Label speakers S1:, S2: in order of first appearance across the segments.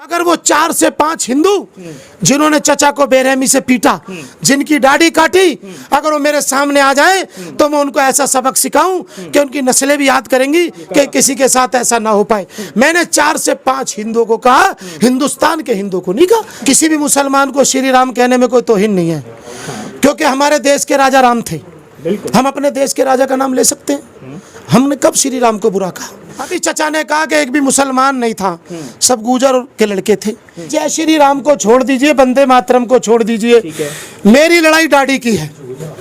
S1: अगर वो 4 से 5 हिंदू जिन्होंने चचा को बेरहमी से पीटा, जिनकी दाढ़ी काटी, अगर वो मेरे सामने आ जाए तो मैं उनको ऐसा सबक सिखाऊं कि उनकी नस्लें भी याद करेंगी कि किसी के साथ ऐसा ना हो पाए। मैंने 4 से 5 हिंदुओं को कहा, हिंदुस्तान के हिंदू को नहीं कहा। किसी भी मुसलमान को श्री राम कहने में कोई तौहीन नहीं है, क्योंकि हमारे देश के राजा राम थे। हम अपने देश के राजा का नाम ले सकते हैं? हमने कब श्री राम को बुरा कहा? अभी चचा ने कहा कि एक भी मुसलमान नहीं था, सब गुजर के लड़के थे। जय श्री राम को छोड़ दीजिए, वंदे मातरम को छोड़ दीजिए, मेरी लड़ाई दाढ़ी की है।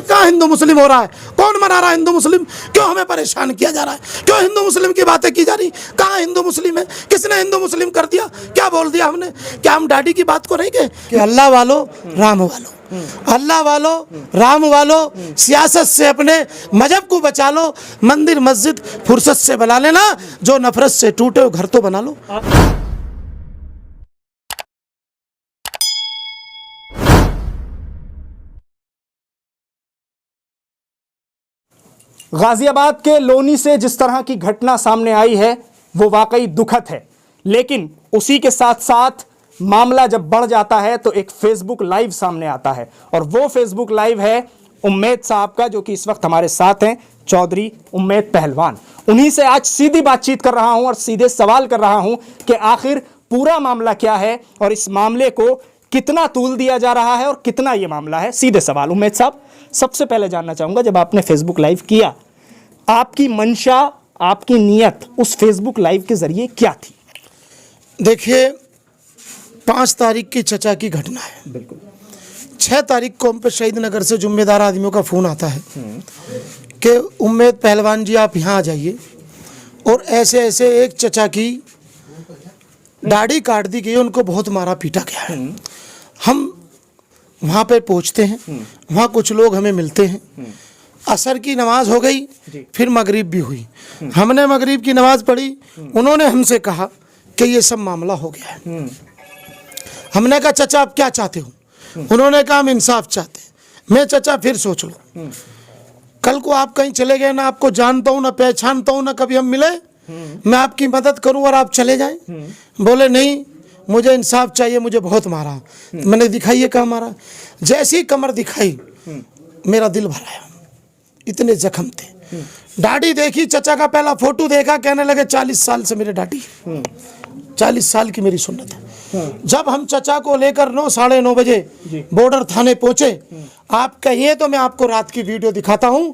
S1: कहाँ हिंदू मुस्लिम हो रहा है? कौन मना रहा है हिंदू मुस्लिम? क्यों हमें परेशान किया जा रहा है? क्यों हिंदू मुस्लिम की बातें की जा रही? कहाँ हिंदू मुस्लिम है? किसने हिंदू मुस्लिम कर दिया? क्या बोल दिया हमने? क्या हम दाढ़ी की बात को नहीं कहे कि अल्लाह वालो राम वालो, अल्लाह वालो राम वालो, सियासत से अपने मजहब को बचा लो, मंदिर मस्जिद फुर्सत से बना लेना, जो नफरत से टूटे घर तो बना लो।
S2: गाजियाबाद के लोनी से जिस तरह की घटना सामने आई है वो वाकई दुखद है, लेकिन उसी के साथ साथ मामला जब बढ़ जाता है तो एक फेसबुक लाइव सामने आता है, और वो फेसबुक लाइव है उम्मेद साहब का, जो कि इस वक्त हमारे साथ हैं, चौधरी उम्मेद पहलवान। उन्हीं से आज सीधी बातचीत कर रहा हूं और सीधे सवाल कर रहा हूं कि आखिर पूरा मामला क्या है और इस मामले को कितना तूल दिया जा रहा है और कितना ये मामला है। सीधे सवाल, उम्मेद साहब, सबसे पहले जानना चाहूंगा, जब आपने फेसबुक लाइव किया, आपकी मंशा, आपकी नीयत उस फेसबुक लाइव के जरिए क्या थी?
S1: देखिए, 5 तारीख की चचा की घटना है।
S2: बिल्कुल।
S1: 6 तारीख को हम पे शहीद नगर से जिम्मेदार आदमियों का फ़ोन आता है कि उम्मेद पहलवान जी आप यहाँ आ जाइए, और ऐसे ऐसे एक चचा की दाढ़ी काट दी गई, उनको बहुत मारा पीटा गया है। हम वहाँ पे पहुँचते हैं, वहाँ कुछ लोग हमें मिलते हैं, असर की नमाज हो गई, फिर मगरिब भी हुई, हमने मगरिब की नमाज पढ़ी, उन्होंने हमसे कहा कि ये सब मामला हो गया है। हमने कहा चचा आप क्या चाहते हो? उन्होंने कहा हम इंसाफ चाहते हैं। मैं चचा फिर सोच लो, कल को आप कहीं चले गए, ना आपको जानता हूँ ना पहचानता हूँ, ना कभी हम मिले, मैं आपकी मदद करूँ और आप चले जाएं? बोले नहीं, मुझे इंसाफ चाहिए, मुझे बहुत मारा। मैंने दिखाइए कहाँ मारा? जैसी कमर दिखाई मेरा दिल भर आया, इतने जख्म थे। दाढ़ी देखी, चचा का पहला फोटो देखा, कहने लगे 40 साल से मेरे दाढ़ी, 40 साल की मेरी सुन्नत है। जब हम चचा को लेकर 9 साढ़े 9 बजे बॉर्डर थाने पहुंचे, आप कहिए तो मैं आपको रात की वीडियो दिखाता हूं,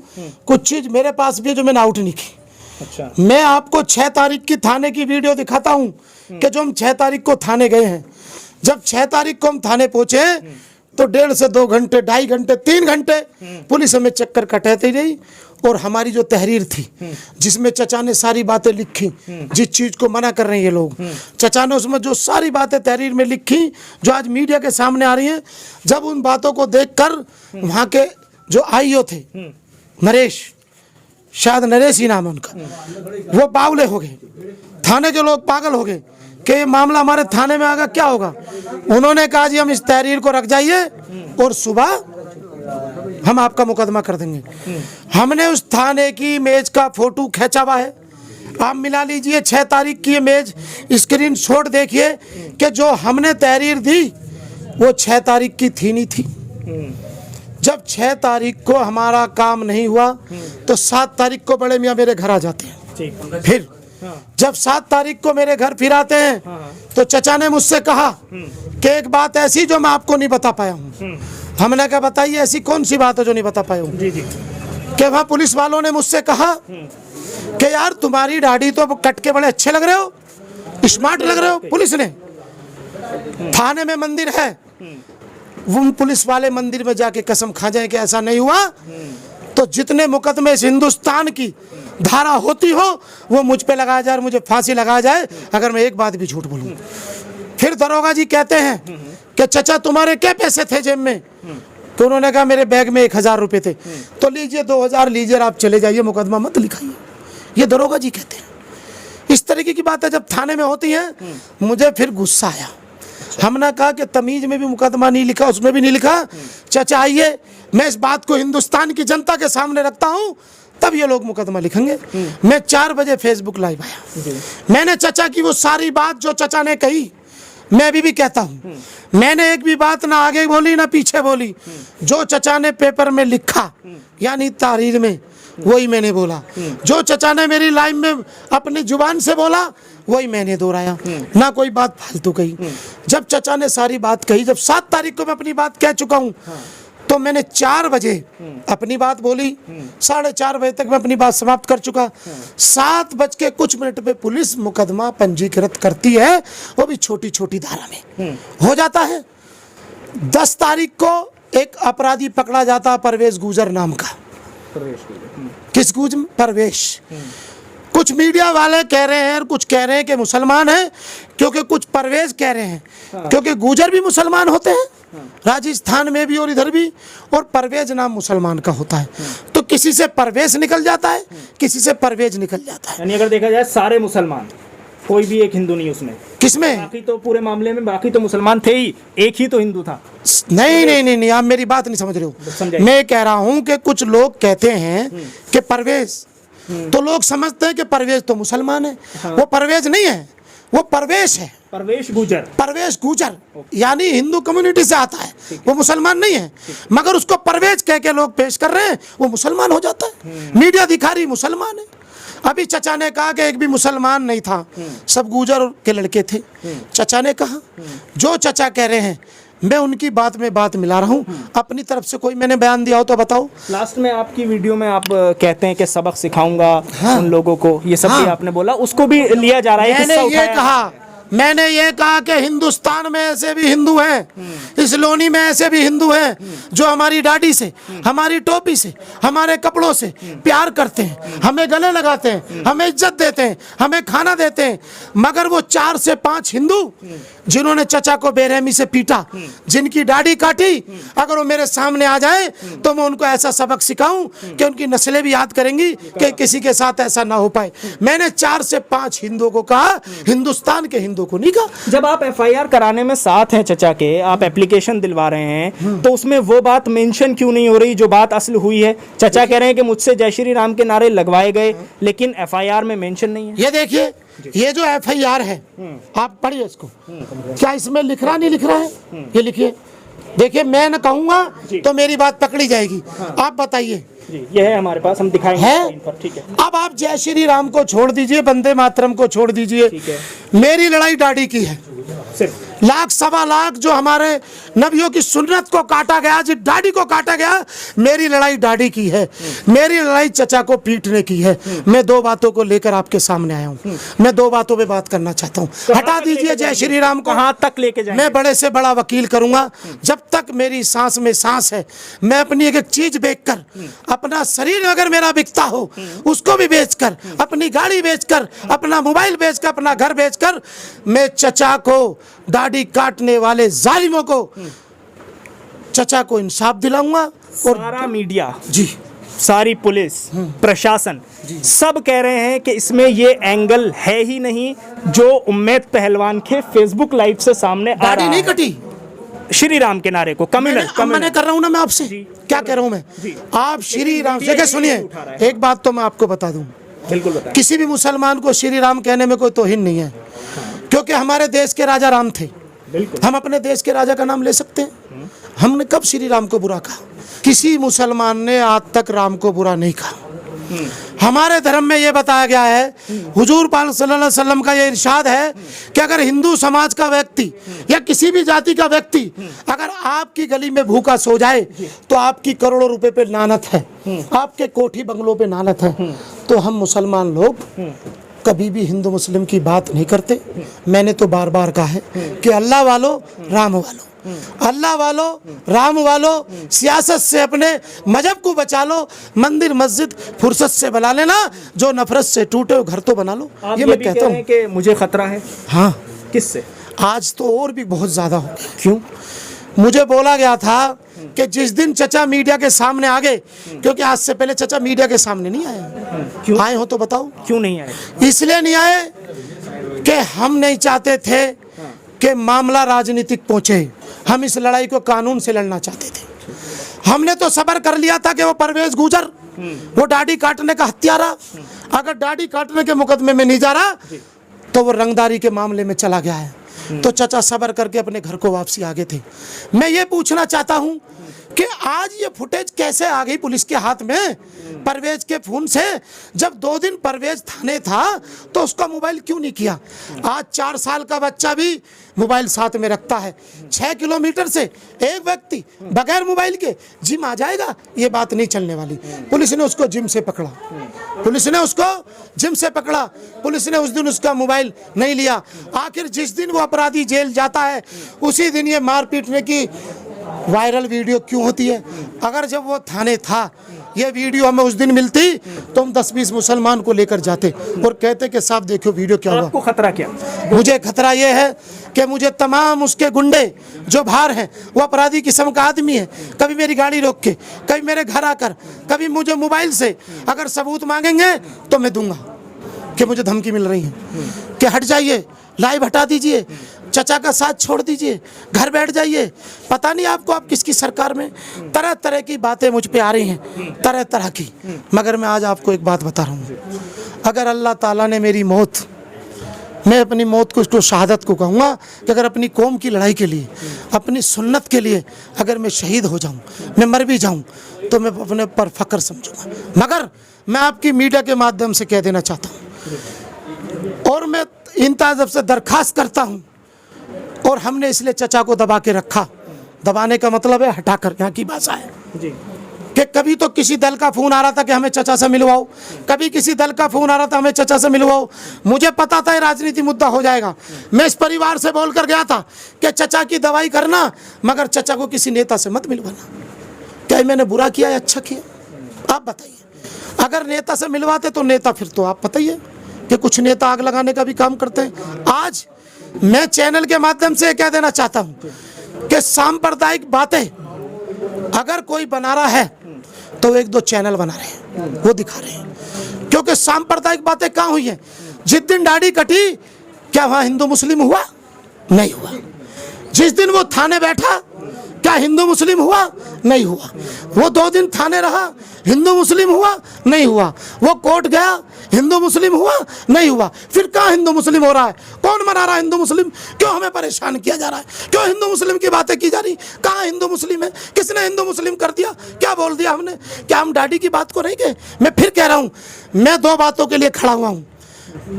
S1: कुछ चीज मेरे पास भी है जो मैंने आउट नहीं की। अच्छा। मैं आपको 6 तारीख की थाने की वीडियो दिखाता हूं कि जो हम 6 तारीख को थाने गए हैं। जब 6 तारीख को हम थाने पहुंचे तो 1.5 से 2 घंटे, 2.5 घंटे, 3 घंटे पुलिस हमें चक्कर कटाती रही, और हमारी जो तहरीर थी जिसमें चचा ने सारी बातें लिखी, जिस चीज को मना कर रहे हैं ये लोग, चचा ने उसमें जो सारी बातें तहरीर में लिखी जो आज मीडिया के सामने आ रही हैं, जब उन बातों को देखकर वहाँ के जो आईओ थे, नरेश, शायद नरेश ही नाम है उनका, वो बावले हो गए, थाने के लोग पागल हो गए कि ये मामला हमारे थाने में आगा क्या होगा। उन्होंने कहा जी हम इस तहरीर को रख जाइए और सुबह हम आपका मुकदमा कर देंगे। हमने उस थाने की इमेज का फोटो खींचा हुआ है, आप मिला लीजिए 6 तारीख की इमेज, स्क्रीन शॉट देखिए कि जो हमने तहरीर दी वो 6 तारीख की थी नहीं थी। जब 6 तारीख को हमारा काम नहीं हुआ तो 7 तारीख को बड़े मियाँ मेरे घर आ जाते हैं। फिर जब 7 तारीख को मेरे घर फिर आते हैं तो चचा ने मुझसे कहा कि एक बात ऐसी जो मैं आपको नहीं बता पाया हूँ। हमने कहा बताइए ऐसी कौन सी बात है जो नहीं बता पाया हूँ? कि वहाँ पुलिस वालों ने मुझसे कहा कि यार तुम्हारी दाढ़ी तो कट के बड़े अच्छे लग रहे हो, स्मार्ट लग रहे हो। पुलिस ने, थाने में मंदिर है, वो पुलिस वाले मंदिर में जाके कसम खा जाए कि ऐसा नहीं हुआ तो जितने मुकदमे इस हिंदुस्तान की धारा होती हो वो मुझ पे लगाया जाए और मुझे फांसी लगाया जाए अगर मैं एक बात भी झूठ बोलूं। फिर दरोगा जी कहते हैं कि चचा तुम्हारे क्या पैसे थे जेब में? तो उन्होंने कहा मेरे बैग में 1000 रुपये थे। तो लीजिए 2000 लीजिए, आप चले जाइए, मुकदमा मत लिखाइए। ये दरोगा जी कहते हैं। इस तरीके की बातें जब थाने में होती हैं मुझे फिर गुस्सा आया। हमने कहा कि तमीज में भी मुकदमा नहीं लिखा, उसमें भी नहीं लिखा। चाचा आइए, मैं इस बात को हिंदुस्तान की जनता के सामने रखता हूँ, तब ये लोग मुकदमा लिखेंगे। मैं 4 बजे फेसबुक लाइव आया। मैंने चचा की वो सारी बात जो चचा ने कही मैं अभी भी कहता हूँ, मैंने एक भी बात ना आगे बोली ना पीछे बोली। जो चचा ने पेपर में लिखा यानी तहरीर में, वही मैंने बोला। जो चचा ने मेरी लाइव में अपनी जुबान से बोला, वही मैंने दोहराया, ना कोई बात फालतू कही। जब चचा ने सारी बात कही, जब 7 तारीख को मैं अपनी बात कह चुका हूँ, तो मैंने 4 बजे अपनी बात बोली, 4:30 बजे तक मैं अपनी बात समाप्त कर चुका। 7 बज के कुछ मिनट पे पुलिस मुकदमा पंजीकृत करती है, वो भी छोटी छोटी धारा में हो जाता है। 10 तारीख को एक अपराधी पकड़ा जाता, परवेश गुजर नाम का। किस गुजर? परवेश। कुछ मीडिया वाले कह रहे हैं और कुछ कह रहे हैं कि मुसलमान है, क्योंकि कुछ परवेज कह रहे हैं, क्योंकि गुजर भी मुसलमान होते हैं, राजस्थान में भी और इधर भी, और परवेज नाम मुसलमान का होता है। तो किसी से परवेज निकल जाता है, किसी से परवेज निकल जाता है।
S2: यानी अगर देखा जाए सारे मुसलमान, कोई भी एक हिंदू नहीं उसमें।
S1: किसमें?
S2: बाकी तो पूरे मामले में बाकी तो मुसलमान थे ही, एक ही तो हिंदू था।
S1: नहीं नहीं नहीं नहीं, आप मेरी बात नहीं समझ रहे हो। मैं कह रहा हूं कि कुछ लोग कहते हैं कि परवेज, तो लोग समझते हैं कि परवेज तो मुसलमान है। वो परवेज नहीं है, वो परवेश है।
S2: परवेश गुजर।
S1: परवेश गुजर यानी हिंदू कम्युनिटी से आता है, वो मुसलमान नहीं है, मगर उसको परवेज कह के लोग पेश कर रहे हैं, वो मुसलमान हो जाता है। मीडिया दिखा रही मुसलमान है। अभी चचा ने कहा कि एक भी मुसलमान नहीं था, सब गुजर के लड़के थे। चचा ने कहा, जो चचा कह रहे हैं मैं उनकी बात में बात मिला रहा हूँ, अपनी तरफ से कोई मैंने बयान दिया हो तो बताओ।
S2: लास्ट में आपकी वीडियो में आप कहते हैं कि सबक सिखाऊंगा उन लोगों को, ये सब भी आपने बोला, उसको भी लिया जा रहा है।
S1: मैंने ये कहा कि हिंदुस्तान में ऐसे भी हिंदू हैं, इस लोनी में ऐसे भी हिंदू हैं जो हमारी दाढ़ी से, हमारी टोपी से, हमारे कपड़ों से प्यार करते हैं, हमें गले लगाते हैं, हमें इज्जत देते हैं, हमें खाना देते हैं। मगर वो 4 से 5 हिंदू जिन्होंने चचा को बेरहमी से पीटा, जिनकी दाढ़ी काटी, अगर वो मेरे सामने आ जाए तो मैं उनको ऐसा सबक सिखाऊं कि उनकी नस्लें भी याद करेंगी कि किसी के साथ ऐसा ना हो पाए। मैंने 4 से 5 हिंदुओं को कहा, हिंदुस्तान के हिंदू को नहीं कहा।
S2: जब आप एफआईआर कराने में साथ हैं चचा के, आप एप्लीकेशन दिलवा रहे हैं, तो उसमें वो बात मेंशन क्यों नहीं हो रही जो बात असल हुई है? चचा कह रहे हैं कि मुझसे जय श्री राम के नारे लगवाए गए, लेकिन एफआईआर में मेंशन नहीं है।
S1: ये देखिए, ये जो एफआईआर है, आप पढ़िए इसको, क्या इसमें लिख रहा नहीं लिख रहा है? ये लिखिए, देखिए मैं न कहूंगा तो मेरी बात पकड़ी जाएगी। आप बताइए।
S2: ये है हमारे पास, हम दिखाएंगे। ठीक है।
S1: अब आप जय श्री राम को छोड़ दीजिए, वंदे मातरम को छोड़ दीजिए, मेरी लड़ाई दाढ़ी की है। लाख सवा लाख जो हमारे नबियों की सुन्नत को काटा गया, जिस दाढ़ी को काटा गया, मेरी लड़ाई दाढ़ी की है। मेरी लड़ाई चचा को पीटने की है। मैं 2 बातों को लेकर आपके सामने आया हूँ। मैं 2 बातों पे बात करना चाहता हूँ। हटा दीजिए जय श्री राम को।
S2: कहाँ तक लेके जाएंगे?
S1: मैं बड़े से बड़ा वकील करूंगा। जब तक मेरी सांस में सांस है, मैं अपनी एक चीज बेचकर, अपना शरीर अगर मेरा बिकता हो, उसको भी बेचकर, अपनी गाड़ी बेचकर, अपना मोबाइल बेचकर, अपना घर बेचकर, मैं चचा को, दाढ़ी काटने वाले जालिमों को, चचा को इंसाफ दिलाऊंगा। और
S2: सारा मीडिया
S1: जी,
S2: सारी पुलिस प्रशासन सब कह रहे हैं कि इसमें ये एंगल है ही नहीं जो उम्मेद पहलवान के फेसबुक लाइव से सामने आ रहा है।
S1: दाढ़ी नहीं कटी,
S2: श्री राम के नारे को
S1: मैंने कर रहा हूं ना। मैं आपसे क्या कह रहा हूं? मैं आप श्री राम से सुनिए, एक बात तो मैं आपको बता दूं,
S2: बिल्कुल बताएं।
S1: किसी भी मुसलमान को श्री राम कहने में कोई तौहीन नहीं है, क्योंकि हमारे देश के राजा राम थे। हम अपने देश के राजा का नाम ले सकते हैं? हमने कब श्री राम को बुरा कहा? किसी मुसलमान ने आज तक राम को बुरा नहीं कहा। हमारे धर्म में यह बताया गया है, हुजूर पाक सल्लल्लाहु अलैहि वसल्लम का यह इरशाद है कि अगर हिंदू समाज का व्यक्ति या किसी भी जाति का व्यक्ति अगर आपकी गली में भूखा सो जाए तो आपकी करोड़ों रुपए पे लानत है, आपके कोठी बंगलों पे लानत है। तो हम मुसलमान लोग कभी भी हिंदू मुस्लिम की बात नहीं करते। मैंने तो बार बार कहा है कि अल्लाह वालो राम वालो, अल्लाह वालो राम वालो, सियासत से अपने मजहब को बचा लो, मंदिर मस्जिद फुर्सत से बना लेना, जो नफरत से टूटे हो घर तो बना लो। ये मैं कहता हूँ
S2: कि मुझे खतरा है।
S1: हाँ,
S2: किससे?
S1: आज तो और भी बहुत ज्यादा हो गया। क्यों? मुझे बोला गया था कि जिस दिन चचा मीडिया के सामने आ गए, क्योंकि आज से पहले चचा मीडिया के सामने नहीं आए।
S2: क्यों
S1: आए हो तो बताओ
S2: क्यों नहीं आए?
S1: इसलिए नहीं आए कि हम नहीं चाहते थे कि मामला राजनीतिक पहुंचे। हम इस लड़ाई को कानून से लड़ना चाहते थे। हमने तो सब्र कर लिया था कि वो परवेज गुजर, वो दाढ़ी काटने का हत्यारा, अगर दाढ़ी काटने के मुकदमे में नहीं जा रहा तो वो रंगदारी के मामले में चला गया है। तो चचा सब्र करके अपने घर को वापसी आ गए थे। मैं ये पूछना चाहता हूँ कि आज ये फुटेज कैसे आ गई पुलिस के हाथ में परवेज के फोन से? जब 2 दिन परवेज थाने था तो उसका मोबाइल क्यों नहीं किया? आज 4 साल का बच्चा भी मोबाइल साथ में रखता है। 6 किलोमीटर से एक व्यक्ति बगैर मोबाइल के जिम आ जाएगा, ये बात नहीं चलने वाली। पुलिस ने उसको जिम से पकड़ा, पुलिस ने उसको जिम से पकड़ा, पुलिस ने उस दिन उसका मोबाइल नहीं लिया। आखिर जिस दिन वो अपराधी जेल जाता है उसी दिन ये मार पीटने की वायरल वीडियो क्यों होती है? अगर जब वो थाने था ये वीडियो हमें उस दिन मिलती तो हम 10-20 मुसलमान को लेकर जाते और कहते कि साहब देखो वीडियो क्या हुआ।
S2: आपको खतरा क्या?
S1: मुझे खतरा ये है कि मुझे तमाम उसके गुंडे जो बाहर हैं, वो अपराधी किस्म का आदमी है, कभी मेरी गाड़ी रोक के, कभी मेरे घर आकर, कभी मुझे मोबाइल से अगर सबूत मांगेंगे तो मैं दूंगा कि मुझे धमकी मिल रही है कि हट जाइए, लाइव हटा दीजिए, चचा का साथ छोड़ दीजिए, घर बैठ जाइए। पता नहीं आपको आप किसकी सरकार में तरह तरह की बातें मुझ पे आ रही हैं, तरह तरह की। मगर मैं आज आपको एक बात बता रहा हूँ, अगर अल्लाह ताला ने मेरी मौत, मैं अपनी मौत को, उसको शहादत को कहूँगा कि अगर अपनी कौम की लड़ाई के लिए, अपनी सुन्नत के लिए अगर मैं शहीद हो जाऊँ, मैं मर भी जाऊँ तो मैं अपने पर फ़ख्र समझूँगा। मगर मैं आपकी मीडिया के माध्यम से कह देना चाहता हूँ और मैं इंतज़ाम से दरख्वास्त करता हूँ, और हमने इसलिए चचा को दबा के रखा, दबाने का मतलब है हटाकर, यहाँ की भाषा है
S2: जी।
S1: कि कभी तो किसी दल का फ़ोन आ रहा था कि हमें चचा से मिलवाओ, कभी किसी दल का फ़ोन आ रहा था हमें चचा से मिलवाओ। मुझे पता था ये राजनीति मुद्दा हो जाएगा। मैं इस परिवार से बोल कर गया था कि चचा की दवाई करना, मगर चचा को किसी नेता से मत मिलवाना। क्या मैंने बुरा किया या अच्छा किया? आप बताइए। अगर नेता से मिलवाते तो नेता, फिर तो आप बताइए कि कुछ नेता आग लगाने का भी काम करते हैं। आज मैं चैनल के माध्यम से कह देना चाहता हूं कि सांप्रदायिक बातें अगर कोई बना रहा है तो 1-2 चैनल बना रहे हैं, वो दिखा रहे हैं। क्योंकि सांप्रदायिक बातें कहाँ हुई हैं? जिस दिन दाढ़ी कटी, क्या वहां हिंदू मुस्लिम हुआ? नहीं हुआ। जिस दिन वो थाने बैठा, क्या हिंदू मुस्लिम हुआ? नहीं हुआ। वो 2 दिन थाने रहा, हिंदू मुस्लिम हुआ? नहीं हुआ। वो कोर्ट गया, हिंदू मुस्लिम हुआ? नहीं हुआ। फिर कहाँ हिंदू मुस्लिम हो रहा है? कौन मना रहा है हिंदू मुस्लिम? क्यों हमें परेशान किया जा रहा है? क्यों हिंदू मुस्लिम की बातें की जा रही? कहाँ हिंदू मुस्लिम है? किसने हिंदू मुस्लिम कर दिया? क्या बोल दिया हमने? क्या हम दाढ़ी की बात को नहीं गए? मैं फिर कह रहा हूँ, मैं 2 बातों के लिए खड़ा हुआ हूँ,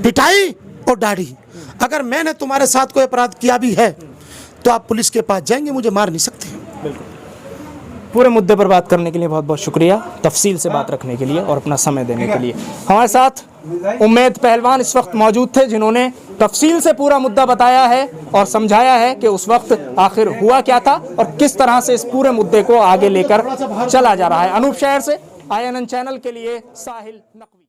S1: पिटाई और दाढ़ी। अगर मैंने तुम्हारे साथ कोई अपराध किया भी है तो आप पुलिस के पास जाएंगे, मुझे मार नहीं सकते।
S2: पूरे मुद्दे पर बात करने के लिए बहुत बहुत शुक्रिया, तफसील से बात रखने के लिए और अपना समय देने के लिए। हमारे साथ उम्मेद पहलवान इस वक्त मौजूद थे, जिन्होंने तफसील से पूरा मुद्दा बताया है और समझाया है कि उस वक्त आखिर हुआ क्या था और किस तरह से इस पूरे मुद्दे को आगे लेकर चला जा रहा है। अनूप शहर से INN चैनल के लिए साहिल नकवी।